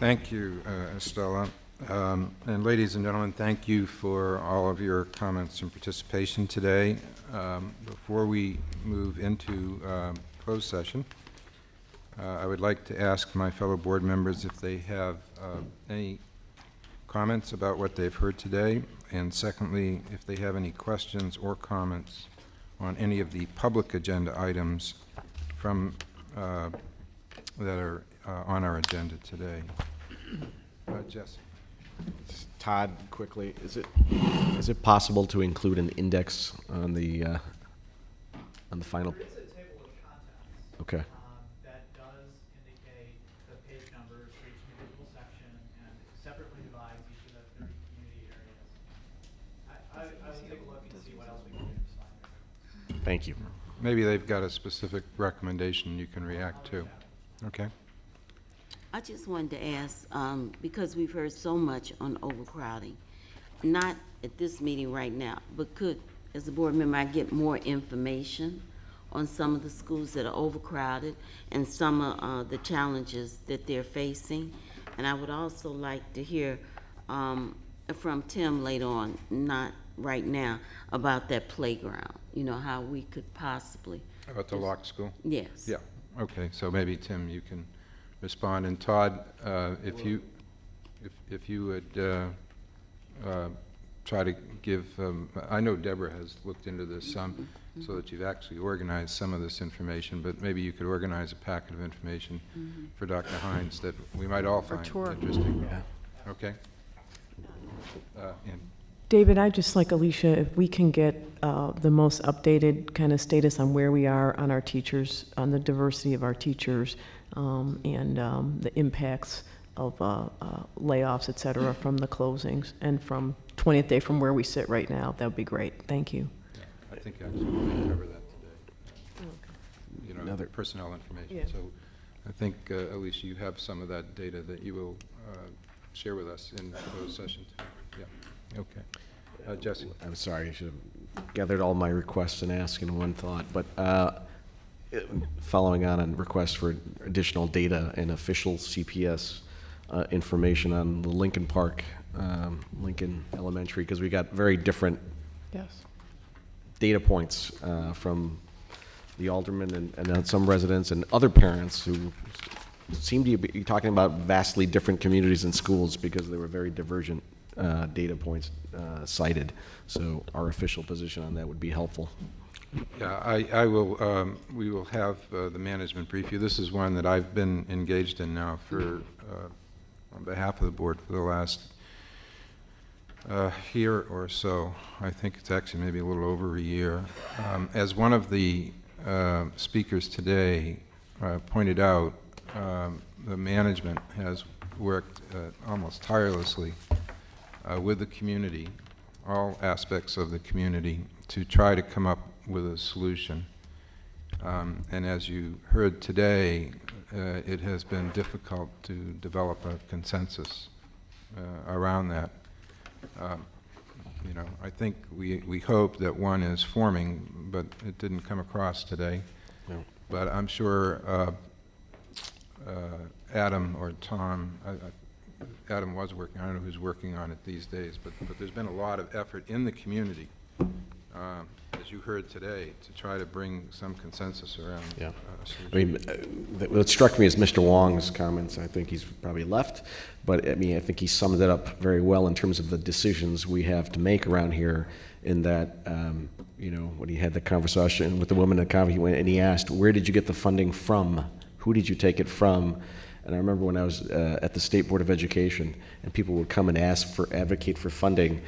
Thank you, Estella. And ladies and gentlemen, thank you for all of your comments and participation today. Before we move into closed session, I would like to ask my fellow board members if they have any comments about what they've heard today, and secondly, if they have any questions or comments on any of the public agenda items from that are on our agenda today. Jesse. Todd, quickly, is it possible to include an index on the final? There is a table of contents. Okay. That does indicate the page numbers for each individual section and separately divides each of the 30 community areas. I will take a look and see what else we can do. Thank you. Maybe they've got a specific recommendation you can react to. Okay. I just wanted to ask, because we've heard so much on overcrowding, not at this meeting right now, but could, as a board member, I get more information on some of the schools that are overcrowded and some of the challenges that they're facing? And I would also like to hear from Tim later on, not right now, about that playground, you know, how we could possibly. About the Lock School? Yes. Yeah. Okay, so maybe, Tim, you can respond. And Todd, if you would try to give, I know Deborah has looked into this some, so that you've actually organized some of this information, but maybe you could organize a packet of information for Dr. Hines that we might all find interesting. Yeah. Okay? And David, I'd just like Alicia, if we can get the most updated kind of status on where we are on our teachers, on the diversity of our teachers, and the impacts of layoffs, et cetera, from the closings and from 20th day from where we sit right now. That would be great. Thank you. yeah, I think actually we cover that today. You know, Another personnel information. Yeah. So I think, Alicia, you have some of that data that you will share with us in closed session today. Yeah. Okay. Jesse. I'm sorry, I should have gathered all my requests and asked in one thought, but following on requests for additional data and official CPS information on the Lincoln Park, Lincoln Elementary, because we got very different data points from the aldermen and some residents and other parents who seem to be talking about vastly different communities and schools because they were very divergent data points cited. So our official position on that would be helpful. Yeah, I will, we will have the management brief you. This is one that I've been engaged in now for, on behalf of the board for the last year or so. I think it's actually maybe a little over a year. As one of the speakers today pointed out, the management has worked almost tirelessly with the community, all aspects of the community, to try to come up with a solution. And as you heard today, it has been difficult to develop a consensus around that. You know, I think we hope that one is forming, but it didn't come across today. No. But I'm sure Adam or Tom, Adam was working, I don't know who's working on it these days, but there's been a lot of effort in the community, as you heard today, to try to bring some consensus around. Yeah. A I mean, what struck me is Mr. Wong's comments. I think he's probably left, but I mean, I think he summed it up very well in terms of the decisions we have to make around here. In that, you know, when he had the conversation with the woman at the conference, he went and he asked, "Where did you get the funding from? Who did you take it from?" And I remember when I was at the State Board of Education, and people would come and advocate for funding.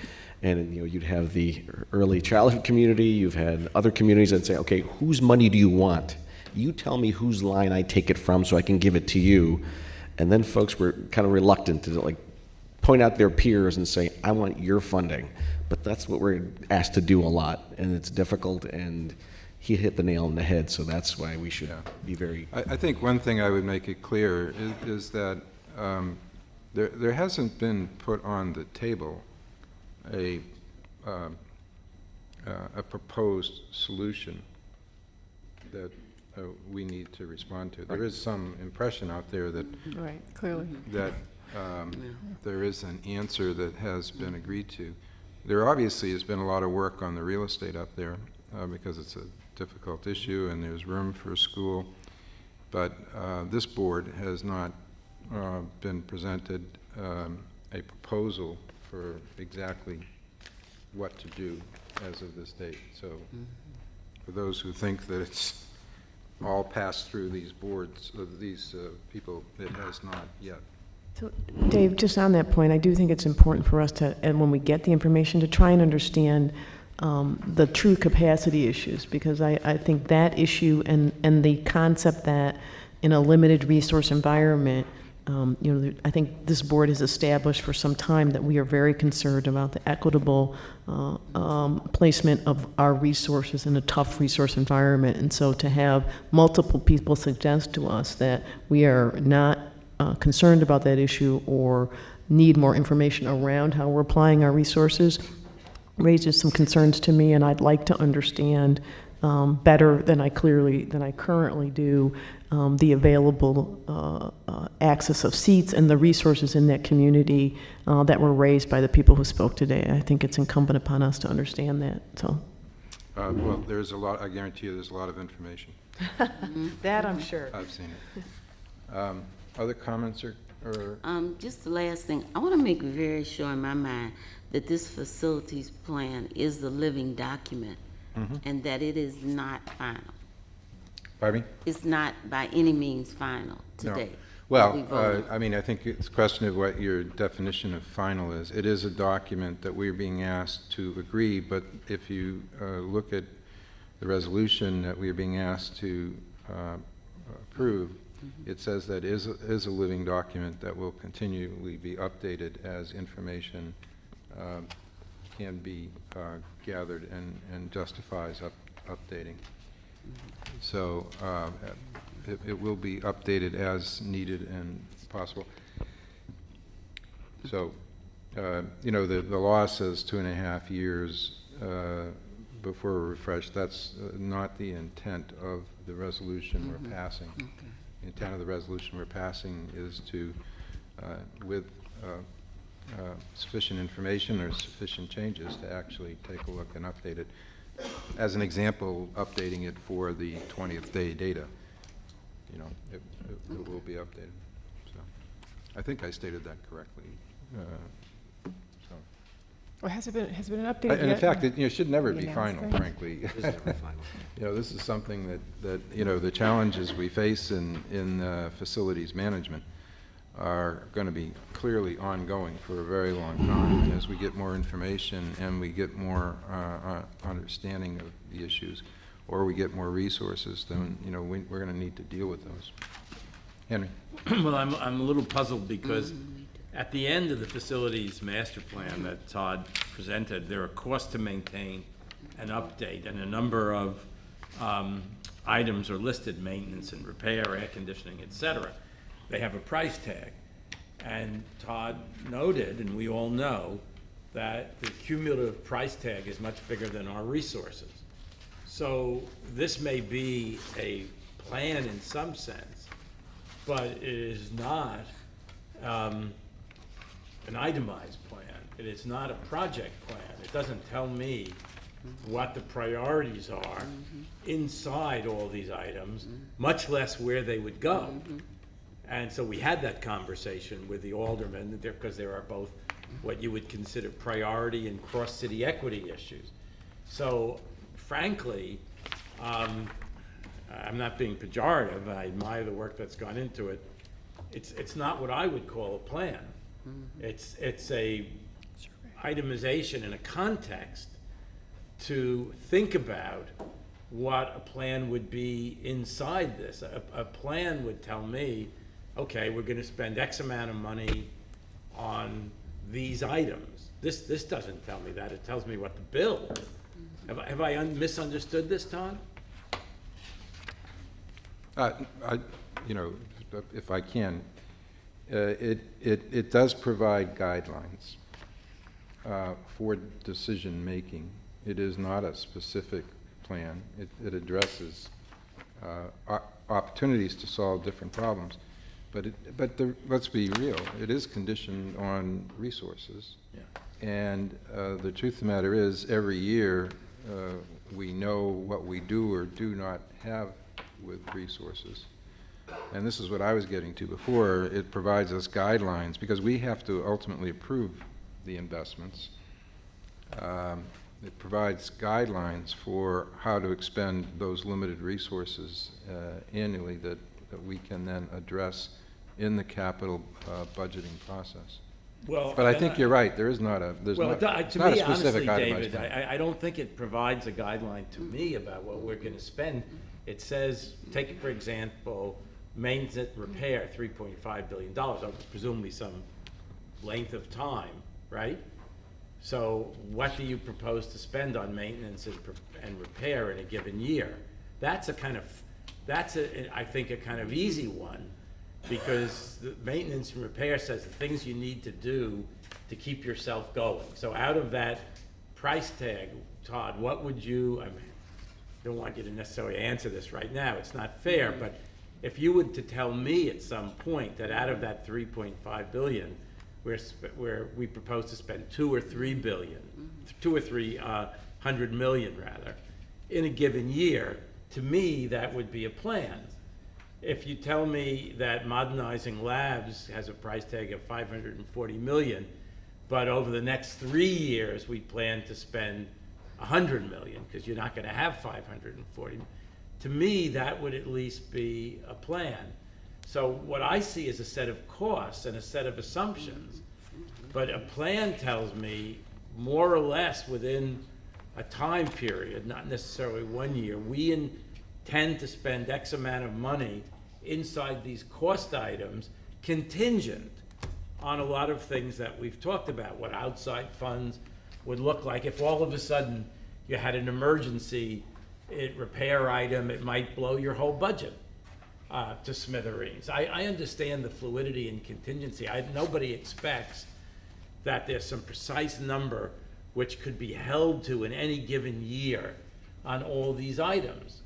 And you know, you'd have the early childhood community, you've had other communities that say, okay, whose money do you want? You tell me whose line I take it from so I can give it to you. And then folks were kind of reluctant to like point out their peers and say, I want your funding. But that's what we're asked to do a lot, and it's difficult, and he hit the nail on the head, so that's why we should be very... I think one thing I would make it clear is that there hasn't been put on the table a proposed solution that we need to respond to. There is some impression out there that Right, clearly. that there is an answer that has been agreed to. There obviously has been a lot of work on the real estate up there because it's a difficult issue and there's room for a school. But this board has not been presented a proposal for exactly what to do as of this date. So for those who think that it's all passed through these boards, these people, it has not yet. So, Dave, just on that point, I do think it's important for us to, and when we get the information, to try and understand the true capacity issues, because I think that issue and the concept that in a limited resource environment, I think this board has established for some time that we are very concerned about the equitable placement of our resources in a tough resource environment. And so to have multiple people suggest to us that we are not concerned about that issue or need more information around how we're applying our resources raises some concerns to me, and I'd like to understand better than I currently do the available access of seats and the resources in that community that were raised by the people who spoke today. I think it's incumbent upon us to understand that. So, well, there's a lot. I guarantee you, there's a lot of information. that I'm sure. I've seen it. Other comments or Just the last thing, I want to make very sure in my mind that this facilities plan is the living document and that it is not final. Pardon me? It's not by any means final today. No. Well, we voted. I mean, I think it's a question of what your definition of final is. It is a document that we're being asked to agree, but if you look at the resolution that we're being asked to approve, it says that is a living document that will continually be updated as information can be gathered and justifies updating. So it will be updated as needed and possible. So, the law says 2.5 years before a refresh. That's not the intent of the resolution we're passing. Okay. The intent of the resolution we're passing is to, with sufficient information or sufficient changes, to actually take a look and update it. As an example, updating it for the 20th day data. It will be updated. So I think I stated that correctly. Well, has it been an update And in yet? fact, it should never The be final, announcement? frankly. It is never final. This is something that the challenges we face in facilities management are going to be clearly ongoing for a very long time. And as we get more information and we get more understanding of the issues, or we get more resources, then we're going to need to deal with those. Henry. Well, I'm a little puzzled because at the end of the facilities master plan that Todd presented, there are costs to maintain and update, and a number of items are listed: maintenance and repair, air conditioning, etc. They have a price tag. And Todd noted, and we all know, that the cumulative price tag is much bigger than our resources. So this may be a plan in some sense, but it is not an itemized plan. It is not a project plan. It doesn't tell me what the priorities are inside all these items, much less where they would go. And so we had that conversation with the aldermen, because there are both what you would consider priority and cross-city equity issues. So frankly, I'm not being pejorative. I admire the work that's gone into it. It's not what I would call a plan. It's a itemization in a context to think about what a plan would be inside this. A plan would tell me, okay, we're going to spend X amount of money on these items. This doesn't tell me that. It tells me what to build. Have I misunderstood this, Todd? If I can, it does provide guidelines for decision making. It is not a specific plan. It addresses opportunities to solve different problems. let's be real, it is conditioned on resources. Yeah. And the truth of the matter is, every year, we know what we do or do not have with resources. And this is what I was getting to before. It provides us guidelines, because we have to ultimately approve the investments. It provides guidelines for how to expend those limited resources annually that we can then address in the capital budgeting process. Well, But I think you're right, there is not a, there's Well, not, to it's not a me, specific honestly, itemized David, plan. I don't think it provides a guideline to me about what we're gonna spend. It says, take it for example, maintenance repair, $3.5 billion, over presumably some length of time, right? So what do you propose to spend on maintenance and repair in a given year? That's a kind of, I think, a kind of easy one, because the maintenance and repair says the things you need to do to keep yourself going. So out of that price tag, Todd, what would you, I mean, I don't want you to necessarily answer this right now, it's not fair, but if you were to tell me at some point that out of that 3.5 billion, where we propose to spend 2 or 3 billion, 2 or 300 million rather, in a given year, to me that would be a plan. If you tell me that modernizing labs has a price tag of 540 million, but over the next 3 years we plan to spend 100 million, because you're not going to have 540, to me that would at least be a plan. So what I see is a set of costs and a set of assumptions, but a plan tells me more or less within a time period, not necessarily 1 year, we intend to spend X amount of money inside these cost items, contingent on a lot of things that we've talked about, what outside funds would look like. If all of a sudden you had an emergency repair item, it might blow your whole budget to smithereens. I understand the fluidity and contingency. Nobody expects that there's some precise number which could be held to in any given year on all these items.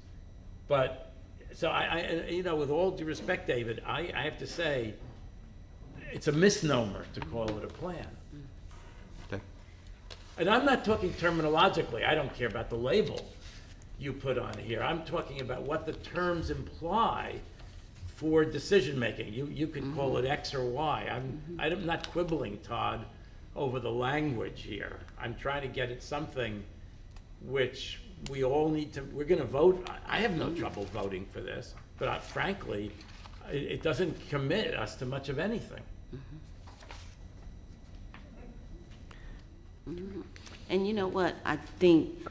But, so you know, with all due respect, David, I have to say, it's a misnomer to call it a plan. Okay. And I'm not talking terminologically, I don't care about the label you put on here. I'm talking about what the terms imply for decision-making. You could call it X or Y. I'm not quibbling, Todd, over the language here. I'm trying to get at something which we all need to, we're gonna vote. I have no trouble voting for this, but frankly, it doesn't commit us to much of anything. And you know what, I think,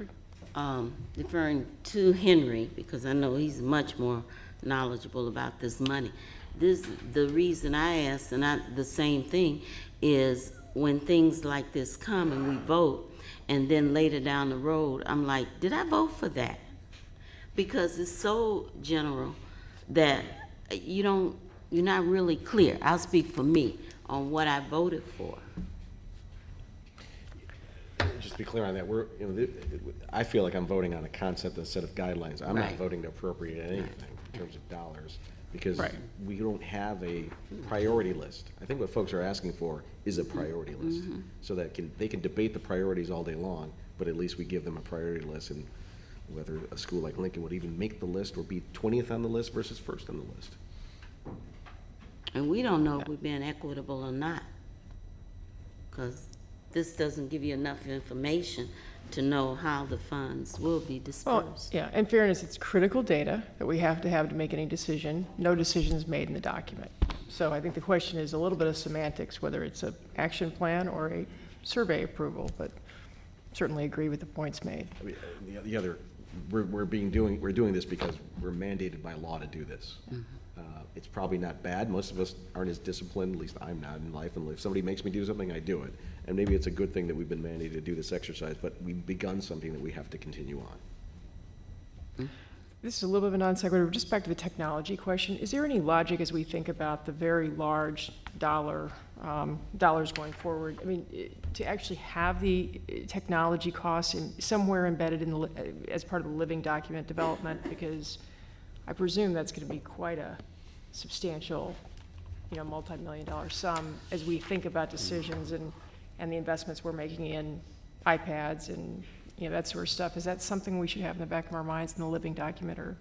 deferring to Henry, because I know he's much more knowledgeable about this money. The reason I asked, and the same thing, is when things like this come and we vote, and then later down the road, I'm like, did I vote for that? Because it's so general that you're not really clear. I'll speak for me on what I voted for. Just to be clear on that, I feel like I'm voting on a concept and a set of guidelines. I'm not Right. voting to appropriate anything in terms of dollars, because Right. we don't have a priority list. I think what folks are asking for is a priority list, so that they can debate the priorities all day long, but at least we give them a priority list, and whether a school like Lincoln would even make the list or be 20th on the list versus first on the list. And we don't know if we're being equitable or not, because this doesn't give you enough information to know how the funds will be Well, dispersed. yeah, in fairness, it's critical data that we have to make any decision. No decision is made in the document. So I think the question is a little bit of semantics, whether it's an action plan or a survey approval, but certainly agree with the points made. I mean, the other, we're doing this because we're mandated by law to do this. It's probably not bad. Most of us aren't as disciplined, at least I'm not in life, and if somebody makes me do something, I do it. And maybe it's a good thing that we've been mandated to do this exercise, but we've begun something that we have to continue on. This is a little bit of a non sequitur. Just back to the technology question. Is there any logic as we think about the very large dollars going forward? I mean, to actually have the technology costs somewhere embedded in as part of the living document development, because I presume that's going to be quite a substantial multi-million-dollar sum as we think about decisions and the investments we're making in iPads and, that sort of stuff. Is that something we should have in the back of our minds in the living document, or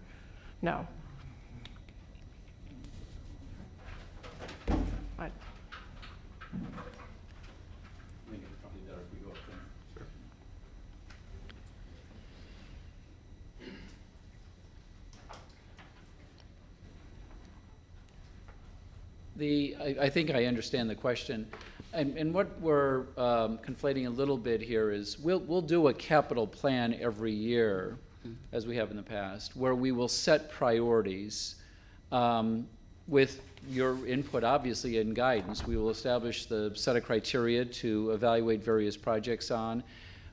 no? I- I think I understand the question. And what we're conflating a little bit here is we'll do a capital plan every year, as we have in the past, where we will set priorities with your input, obviously, and guidance. We will establish the set of criteria to evaluate various projects on,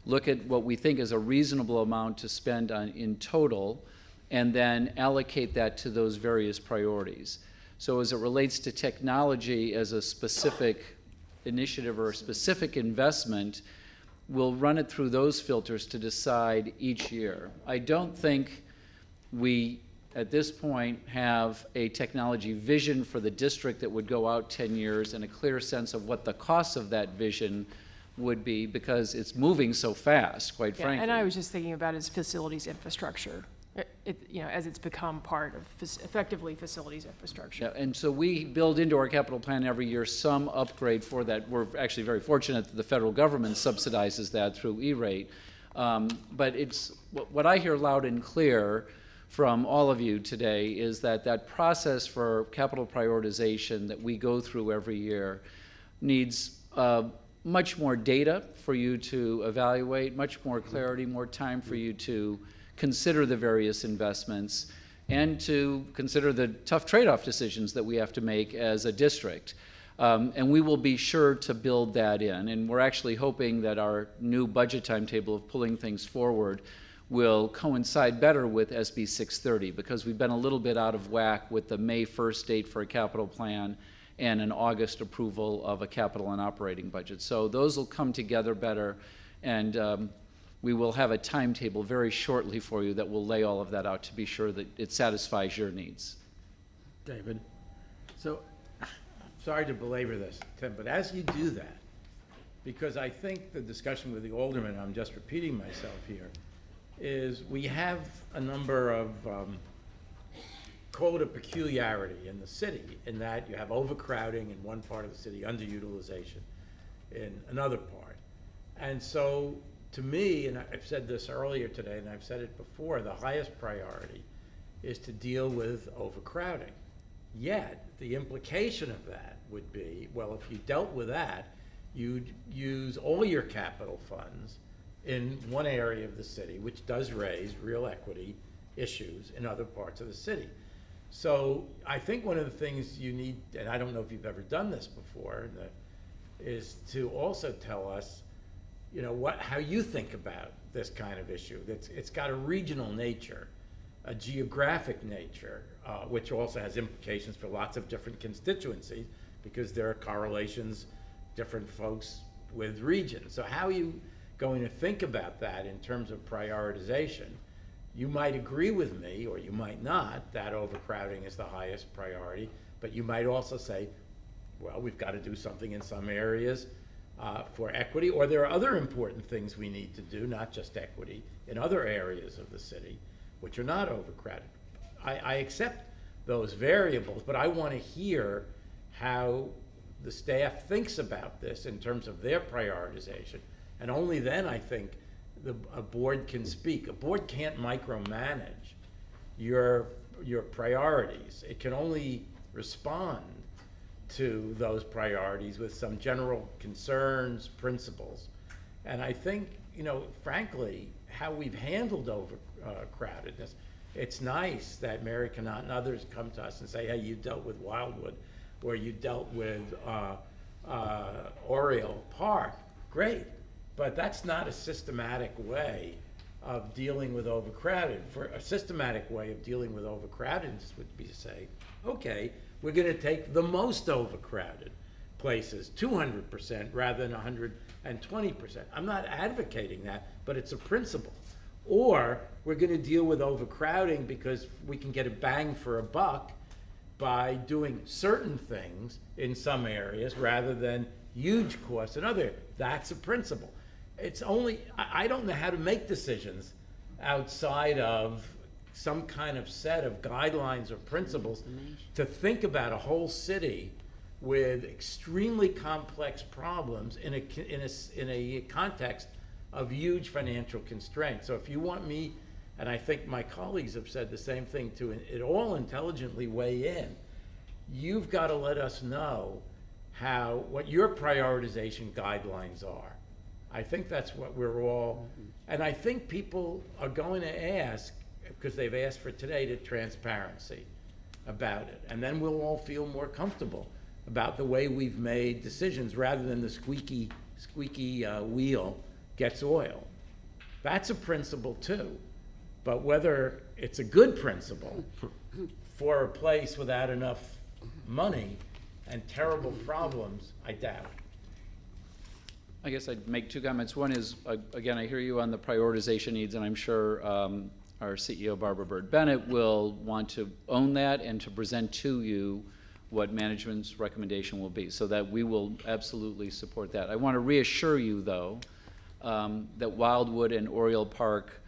look at what we think is a reasonable amount to spend on in total, and then allocate that to those various priorities. So as it relates to technology as a specific initiative or a specific investment, we'll run it through those filters to decide each year. I don't think we, at this point, have a technology vision for the district that would go out 10 years and a clear sense of what the cost of that vision would be, because it's moving so fast, quite Yeah, frankly. and I was just thinking about as facilities infrastructure, as it's become part of effectively facilities infrastructure. Yeah, and so we build into our capital plan every year some upgrade for that. We're actually very fortunate that the federal government subsidizes that through E-rate. But it's what I hear loud and clear from all of you today is that process for capital prioritization that we go through every year needs much more data for you to evaluate, much more clarity, more time for you to consider the various investments, and to consider the tough trade-off decisions that we have to make as a district. And we will be sure to build that in. And we're actually hoping that our new budget timetable of pulling things forward will coincide better with SB 630, because we've been a little bit out of whack with the May 1st date for a capital plan and an August approval of a capital and operating budget. So those will come together better, and we will have a timetable very shortly for you that will lay all of that out to be sure that it satisfies your needs. David, so, sorry to belabor this, Tim, but as you do that, because I think the discussion with the alderman, I'm just repeating myself here, is we have a number of, call it a peculiarity in the city, in that you have overcrowding in one part of the city, underutilization in another part. And so, to me, and I've said this earlier today, and I've said it before, the highest priority is to deal with overcrowding. Yet, the implication of that would be, well, if you dealt with that, you'd use all your capital funds in one area of the city, which does raise real equity issues in other parts of the city. So I think one of the things you need, and I don't know if you've ever done this before, is to also tell us, how you think about this kind of issue. It's got a regional nature, a geographic nature, which also has implications for lots of different constituencies, because there are correlations, different folks with regions. So how are you going to think about that in terms of prioritization? You might agree with me, or you might not, that overcrowding is the highest priority, but you might also say, well, we've got to do something in some areas for equity, or there are other important things we need to do, not just equity, in other areas of the city, which are not overcrowded. I accept those variables, but I want to hear how the staff thinks about this in terms of their prioritization. And only then, I think, a board can speak. A board can't micromanage your priorities. It can only respond to those priorities with some general concerns, principles. And I think, frankly, how we've handled overcrowdedness, it's nice that Mary Cannot and others come to us and say, hey, you dealt with Wildwood, or you dealt with Oriole Park. Great, but that's not a systematic way of dealing with overcrowded. For a systematic way of dealing with overcrowdedness would be to say, okay, we're going to take the most overcrowded places, 200% rather than 120%. I'm not advocating that, but it's a principle. Or we're going to deal with overcrowding because we can get a bang for a buck by doing certain things in some areas rather than huge costs in other. That's a principle. It's only, I don't know how to make decisions outside of some kind of set of guidelines or principles to think about a whole city with extremely complex problems in a context of huge financial constraints. So if you want me, and I think my colleagues have said the same thing, to it all intelligently weigh in, you've got to let us know what your prioritization guidelines are. I think that's what we're all, and I think people are going to ask, because they've asked for today, to transparency about it. And then we'll all feel more comfortable about the way we've made decisions rather than the squeaky wheel gets oil. That's a principle too. But whether it's a good principle for a place without enough money and terrible problems, I doubt. I guess I'd make two comments. One is, again, I hear you on the prioritization needs, and I'm sure our CEO, Barbara Byrd-Bennett, will want to own that and to present to you what management's recommendation will be, so that we will absolutely support that. I want to reassure you, though, that Wildwood and Oriole Park,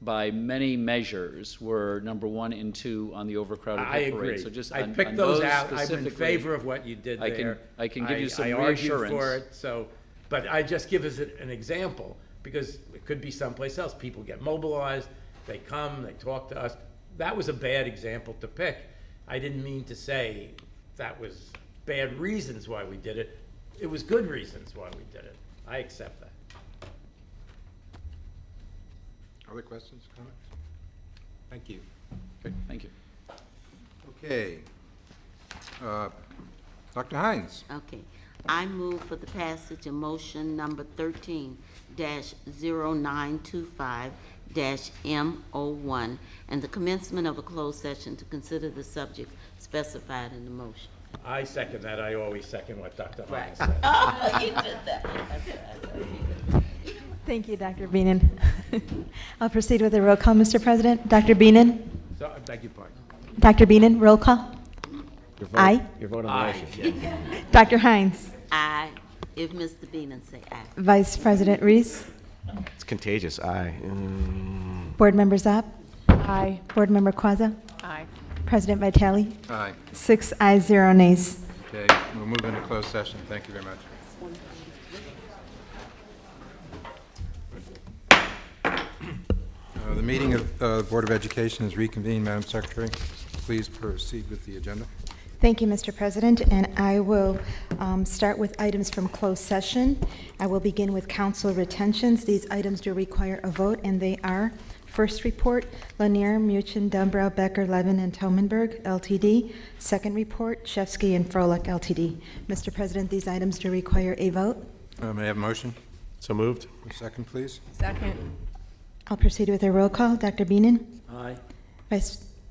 by many measures, were number 1 and 2 on the overcrowded I hit parade. agree. So just I on picked those out. I'm in specifically, favor of what you did there. I can give you some I reassurance. argued for it, so, but I just give us an example, because it could be someplace else. People get mobilized, they come, they talk to us. That was a bad example to pick. I didn't mean to say that was bad reasons why we did it. It was good reasons why we did it. I accept that. Other questions, comments? Thank you. Great, thank you. Okay. Dr. Hines? Okay. I move for the passage of motion number 13-0925-M01 and the commencement of a closed session to consider the subject specified in the motion. I second that. I always second what Dr. Hines said. Oh, you did that. Thank you, Dr. Beenan. I'll proceed with the roll call, Mr. President. Dr. Beenan? So, I beg your pardon. Dr. Beenan, roll call. Your vote, Aye. Your vote on the Aye, motion. yes. Dr. Hines? Aye. If Mr. Beenan say aye. Vice President Reese? It's contagious. Aye. Board Member Zapp? Aye. Board Member Quazza? Aye. President Vitale? Aye. 6 ayes, 0 nays. Okay, we'll move into closed session. Thank you very much. The meeting of the Board of Education is reconvened. Madam Secretary, please proceed with the agenda. Thank you, Mr. President, and I will start with items from closed session. I will begin with council retentions. These items do require a vote, and they are: first report, Lanier, Muchin, Dunbrow, Becker, Levin, and Tomenberg, LTD. Second report, Shefsky and Froelich, LTD. Mr. President, these items do require a vote. May I have a motion? So moved. A second, please. Second. I'll proceed with a roll call. Dr. Beenan? Aye.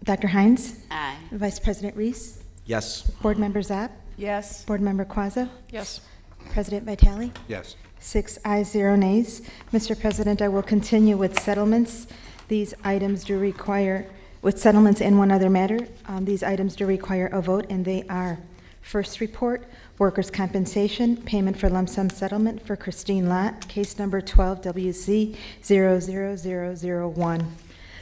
Dr. Hines? Aye. Vice President Reese? Yes. Board Member Zapp? Yes. Board Member Quazza? Yes. President Vitale? Yes. 6 ayes, 0 nays. Mr. President, I will continue with settlements. These items do require, with settlements and one other matter, these items do require a vote, and they are: first report, workers' compensation, payment for lump sum settlement for Christine Lott, case number 12WC000001.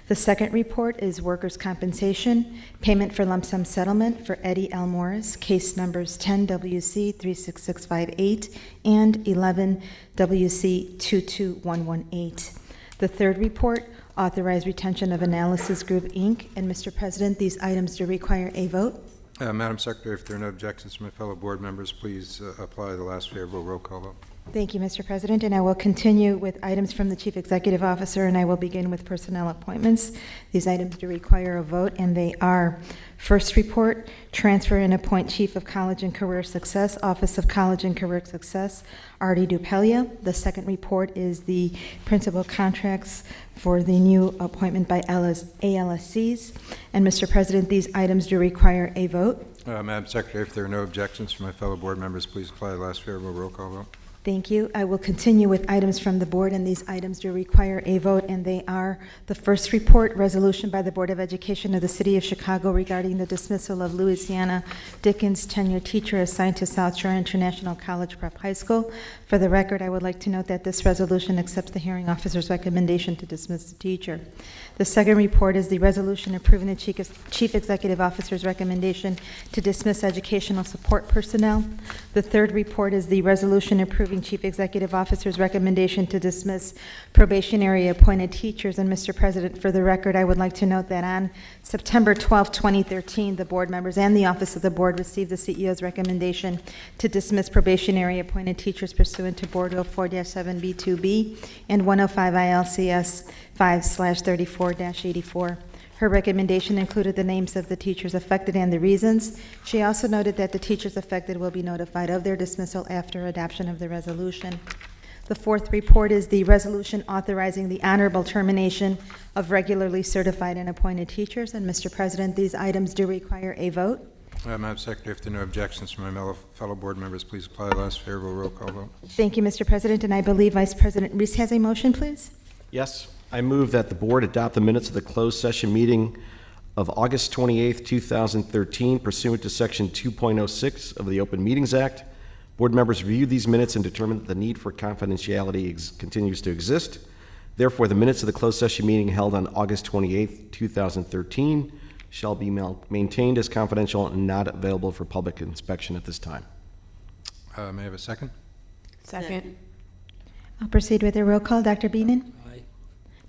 The second report is workers' compensation, payment for lump sum settlement for Eddie L. Morris, case numbers 10WC36658 and 11WC22118. The third report, authorized retention of Analysis Group, Inc. And Mr. President, these items do require a vote. Madam Secretary, if there are no objections from my fellow board members, please apply the last favorable roll call vote. Thank you, Mr. President, and I will continue with items from the Chief Executive Officer, and I will begin with personnel appointments. These items do require a vote, and they are: first report, transfer and appoint Chief of College and Career Success, Office of College and Career Success, Artie Dupelia. The second report is the principal contracts for the new appointment by ALSCs. And Mr. President, these items do require a vote. Madam Secretary, if there are no objections from my fellow board members, please apply the last favorable roll call vote. Thank you. I will continue with items from the board, and these items do require a vote, and they are the first report, resolution by the Board of Education of the City of Chicago regarding the dismissal of Louisiana Dickens tenured teacher assigned to South Shore International College Prep High School. For the record, I would like to note that this resolution accepts the hearing officer's recommendation to dismiss the teacher. The second report is the resolution approving the Chief Executive Officer's recommendation to dismiss educational support personnel. The third report is the resolution approving Chief Executive Officer's recommendation to dismiss probationary appointed teachers. And Mr. President, for the record, I would like to note that on September 12, 2013, the board members and the Office of the Board received the CEO's recommendation to dismiss probationary appointed teachers pursuant to Board 04-7B2B and 105 ILCS 5/34-84. Her recommendation included the names of the teachers affected and the reasons. She also noted that the teachers affected will be notified of their dismissal after adoption of the resolution. The fourth report is the resolution authorizing the honorable termination of regularly certified and appointed teachers. And Mr. President, these items do require a vote. Madam Secretary, if there are no objections from my fellow board members, please apply the last favorable roll call vote. Thank you, Mr. President, and I believe Vice President Reese has a motion, please. Yes, I move that the board adopt the minutes of the closed session meeting of August 28th, 2013 pursuant to Section 2.06 of the Open Meetings Act. Board members reviewed these minutes and determined that the need for confidentiality continues to exist. Therefore, the minutes of the closed session meeting held on August 28th, 2013 shall be maintained as confidential and not available for public inspection at this time. May I have a second? Second. I'll proceed with a roll call. Dr. Beenan? Aye.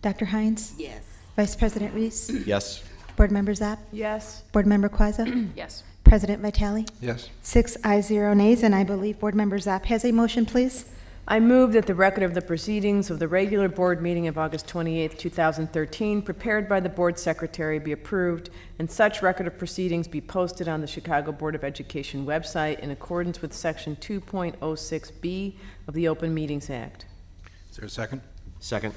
Dr. Hines? Yes. Vice President Reese? Yes. Board Member Zapp? Yes. Board Member Quazza? Yes. President Vitale? Yes. 6 ayes, 0 nays, and I believe Board Member Zapp has a motion, please. I move that the record of the proceedings of the regular board meeting of August 28th, 2013, prepared by the board secretary, be approved, and such record of proceedings be posted on the Chicago Board of Education website in accordance with Section 2.06B of the Open Meetings Act. Is there a second? Second.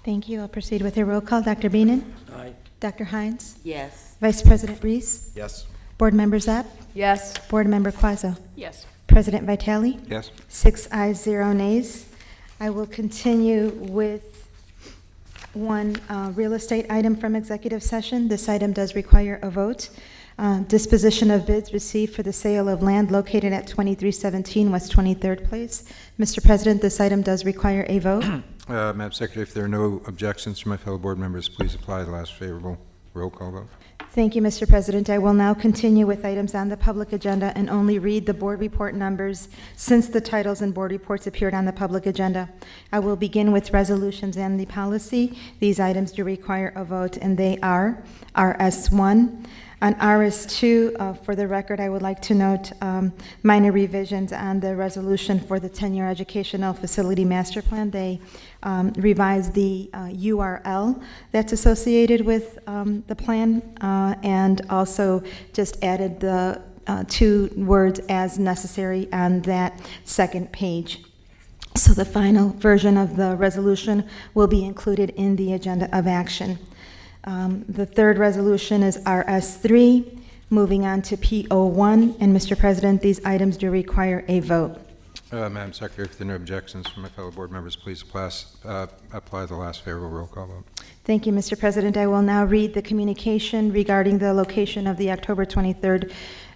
Thank you. I'll proceed with a roll call. Dr. Beenan? Aye. Dr. Hines? Yes. Vice President Reese? Yes. Board Member Zapp? Yes. Board Member Quazza? Yes. President Vitale? Yes. 6 ayes, 0 nays. I will continue with one real estate item from executive session. This item does require a vote. Disposition of bids received for the sale of land located at 2317 West 23rd Place. Mr. President, this item does require a vote. Madam Secretary, if there are no objections from my fellow board members, please apply the last favorable roll call vote. Thank you, Mr. President. I will now continue with items on the public agenda and only read the board report numbers since the titles and board reports appeared on the public agenda. I will begin with resolutions and the policy. These items do require a vote, and they are RS1. On RS2, for the record, I would like to note minor revisions on the resolution for the 10-year educational facility master plan. They revised the URL that's associated with the plan and also just added the 2 words "as necessary" on that second page. So the final version of the resolution will be included in the agenda of action. The third resolution is RS3, moving on to PO1. And Mr. President, these items do require a vote. Madam Secretary, if there are no objections from my fellow board members, please apply the last favorable roll call vote. Thank you, Mr. President. I will now read the communication regarding the location of the October 23rd,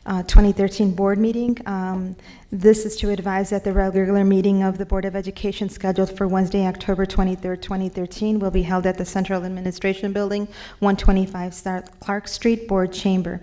2013 board meeting. This is to advise that the regular meeting of the Board of Education scheduled for Wednesday, October 23rd, 2013 will be held at the Central Administration Building, 125 South Clark Street, Board Chamber.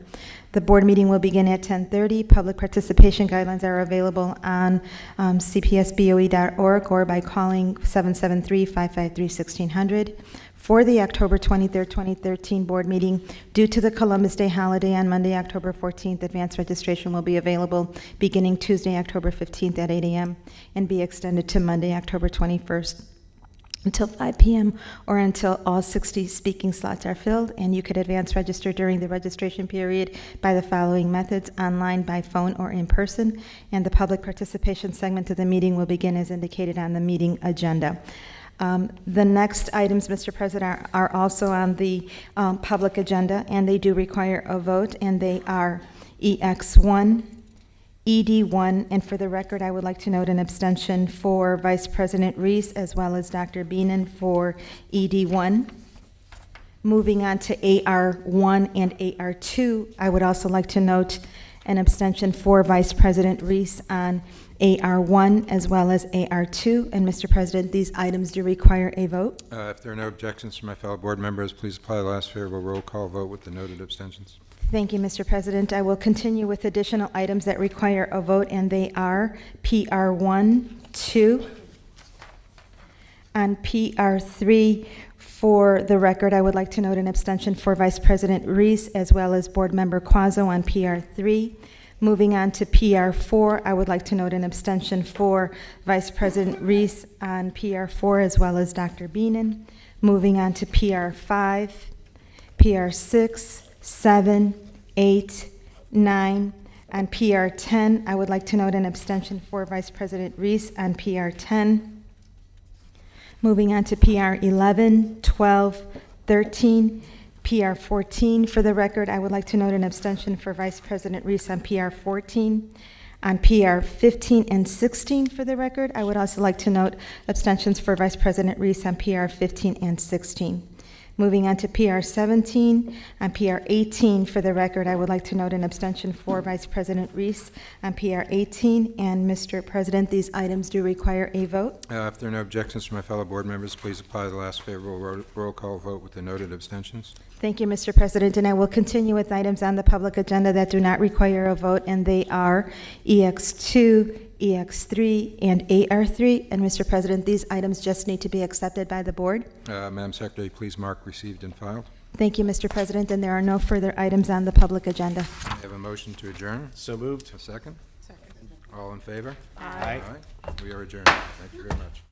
The board meeting will begin at 10:30. Public participation guidelines are available on cpsboe.org or by calling 773-553-1600. For the October 23rd, 2013 board meeting, due to the Columbus Day holiday on Monday, October 14th, advance registration will be available beginning Tuesday, October 15th at 8 a.m. and be extended to Monday, October 21st until 5 p.m. or until all 60 speaking slots are filled. And you could advance register during the registration period by the following methods: online, by phone, or in person. And the public participation segment of the meeting will begin as indicated on the meeting agenda. The next items, Mr. President, are also on the public agenda, and they do require a vote, and they are EX1, ED1, and for the record, I would like to note an abstention for Vice President Reese as well as Dr. Beenan for ED1. Moving on to AR1 and AR2, I would also like to note an abstention for Vice President Reese on AR1 as well as AR2. And Mr. President, these items do require a vote. If there are no objections from my fellow board members, please apply the last favorable roll call vote with the noted abstentions. Thank you, Mr. President. I will continue with additional items that require a vote, and they are PR1, 2. On PR3, for the record, I would like to note an abstention for Vice President Reese as well as Board Member Quazzo on PR3. Moving on to PR4, I would like to note an abstention for Vice President Reese on PR4 as well as Dr. Beenan. Moving on to PR5, PR6, 7, 8, 9. On PR10, I would like to note an abstention for Vice President Reese on PR10. Moving on to PR11, 12, 13, PR14. For the record, I would like to note an abstention for Vice President Reese on PR14. On PR15 and 16, for the record, I would also like to note abstentions for Vice President Reese on PR15 and 16. Moving on to PR17. On PR18, for the record, I would like to note an abstention for Vice President Reese on PR18. And Mr. President, these items do require a vote. If there are no objections from my fellow board members, please apply the last favorable roll call vote with the noted abstentions. Thank you, Mr. President, and I will continue with items on the public agenda that do not require a vote, and they are EX2, EX3, and AR3. And Mr. President, these items just need to be accepted by the board. Madam Secretary, please mark received and filed. Thank you, Mr. President, and there are no further items on the public agenda. I have a motion to adjourn. So moved. A second? All in favor? Aye. We are adjourned. Thank you very much.